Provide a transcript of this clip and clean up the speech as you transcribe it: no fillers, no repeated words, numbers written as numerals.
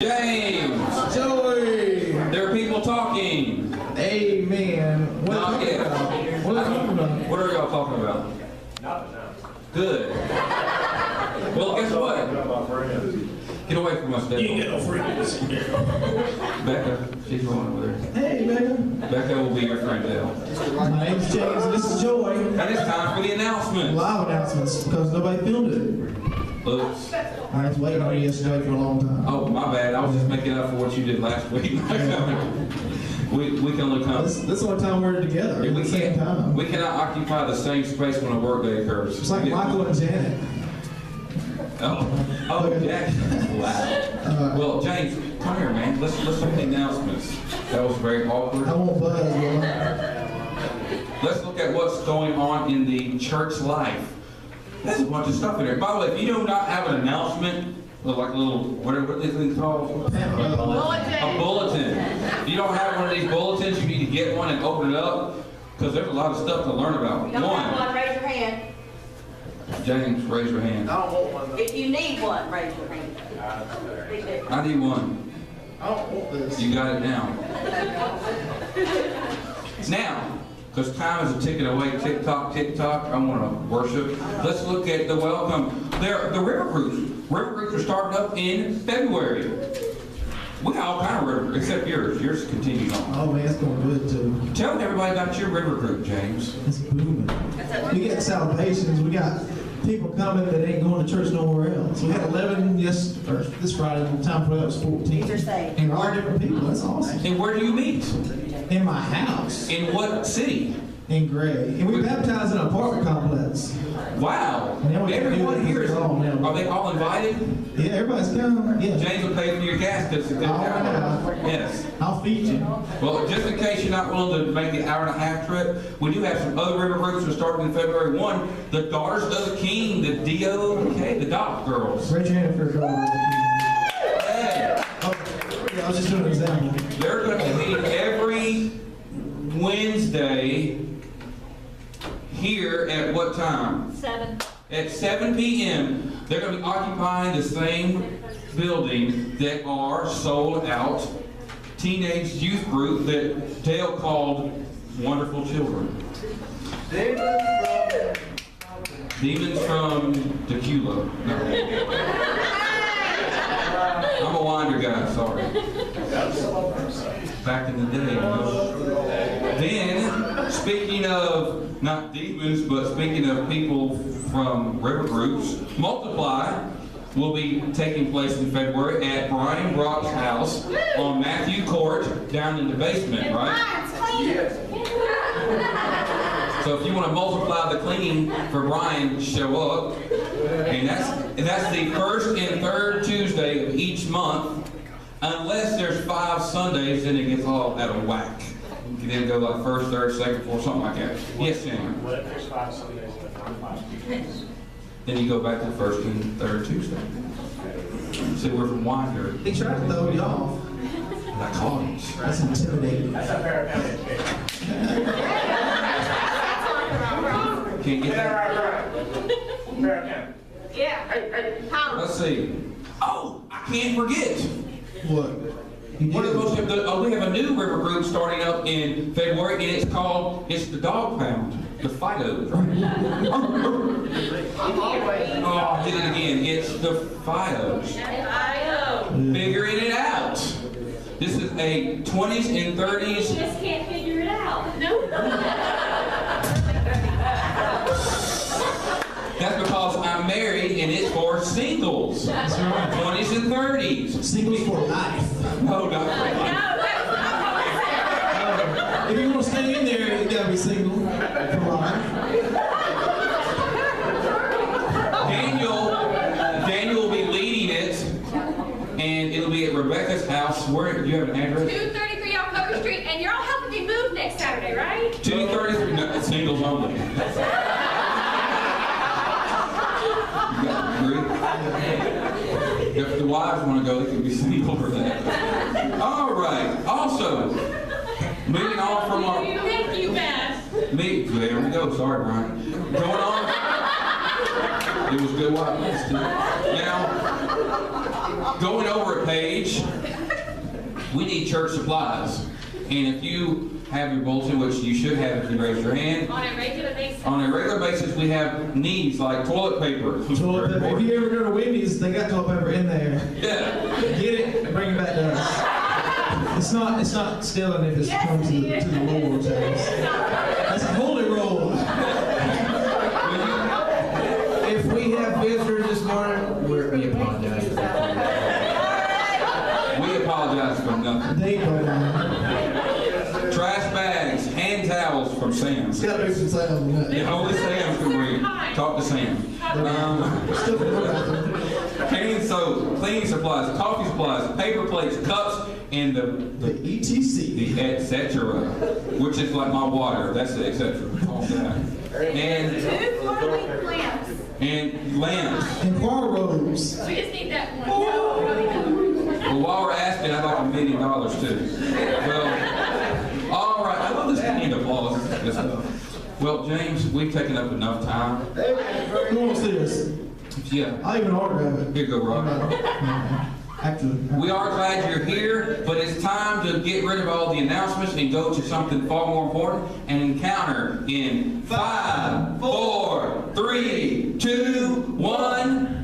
James! Joey! There are people talking. Amen. Not yet. What are y'all talking about? Good. Well, guess what? Get away from us, Becca. You get no friends. Becca, she's going over there. Hey, man. Becca will be your friend now. My name's James and this is Joey. And it's time for the announcement. Live announcements because nobody filmed it. Oops. I was waiting on you yesterday for a long time. Oh, my bad. I was just making up for what you did last week. we can only come. This is the only time we're together at the same time. We cannot occupy the same space when a work day occurs. It's like Michael and Janet. Oh, Jack. Wow. Well, James, come here, man. Let's look at the announcements. That was very awkward. I won't buzz, will I? Let's look at what's going on in the church life. There's a bunch of stuff in there. By the way, if you do not have an announcement, like a little, whatever this thing's called? A bulletin. If you don't have one of these bulletins, you need to get one and open it up, because there's a lot of stuff to learn about. If you don't have one, raise your hand. James, raise your hand. I don't want one. If you need one, raise your hand. Big difference. I need one. I don't want this. You got it now. Now, because time is a ticking away, tick tock, I want to worship. Let's look at the welcome. The river groups. River groups are starting up in February. We got all kind of river, except yours. Yours continues on. Oh man, it's going good too. Tell everybody about your river group, James. It's booming. We got salvations. We got people coming that ain't going to church nowhere else. We had 11 this Friday. The time for that was 14. These are saved. And all different people. That's awesome. And where do you meet? In my house. In what city? In Gray. And we baptized in an apartment complex. Wow. And then we Everyone here is, all now. are they all invited? Yeah, everybody's coming. Yeah. James will pay for your gas because it's a good hour. Yes. I'll feed you. Well, just in case you're not willing to make the hour-and-a-half trip, we do have some other river groups that are starting in February 1. The Daughters of the King, the D.O.K., the Dock Girls. Raise your hand for a girl. Yeah. Oh, yeah, I was just doing an example. They're going to be meeting every Wednesday here at what time? 7. At 7 p.m. They're going to be occupying the same building that our sold-out teenage youth group that Dale called Wonderful Children. Demons from Tequila. No. I'm a winder guy, sorry. Back in the day. You know. Then, speaking of not demons, but speaking of people from river groups, Multiply will be taking place in February at Brian Brock's house on Matthew Court down in the basement, right? So if you want to multiply the cleaning for Brian, show up. And that's the first and third Tuesday of each month. Unless there's 5 Sundays, then it gets all out of whack. You can then go like first, third, second, fourth, something like that. Yes, Sam. What if there's 5 Sundays and 5 Tuesdays? Then you go back to the first and third Tuesday. See, we're from Winder. He tried to throw you off. Like college. That's intimidating. That's a fair amount. Can't get that. Fair amount. Yeah. Let's see. Oh, I can't forget. What? You One of the did. most, we have a new river group starting up in February, and it's the Dog Pound, the Fidos. Oh, I did it again. It's the Fidos. Figuring it out. This is a 20s and 30s. Just can't figure it out. No. That's because I'm married and it's for singles. That's right. 20s and 30s. Singles for life. No, not for life. If you want to stay in there, you gotta be single for life. Daniel will be leading it, and it'll be at Rebecca's house. Where do you have an address? 233 on Coker Street, and you're all helping me move next Saturday, right? 233. No, it's singles only. You got to agree? If the wives want to go, they can be single for that. All right. Also, moving on from our. Thank you, Beth. There we go. Sorry, Brian. Going on. It was good while it lasted. Now, going over a page, we need church supplies. And if you have your bulletin, which you should have if you raise your hand, On a regular basis. on a regular basis we have needs like toilet paper. Toilet paper. If you ever go to Wendy's, they got toilet paper in there. Yeah. Get it and bring it back to us. It's not stealing if it's come to the Lord's house. That's a holy roll. If we have visitors this morning, we apologize for that. We apologize for nothing. They don't know. Trash bags, hand towels from Sam's. It's got to be some sound in that. Yeah, only Sam's can read. Talk to Sam. Still can look at them. Cleaning soap, cleaning supplies, coffee supplies, paper plates, cups, and The ETC. the et cetera, which is like my water. That's the et cetera. All that. And 2 4-week lamps. lamps. And choir robes. We just need that one. No. Well, while we're asking, I'd like $1 million too. Well, all right. I love this kind of applause. Well, James, we've taken up enough time. Who wants this? Yeah. I'll even autograph it. Here you go, Rob. Actually. We are glad you're here, but it's time to get rid of all the announcements and go to something far more important and encounter in 5, 4, 3, 2, 1.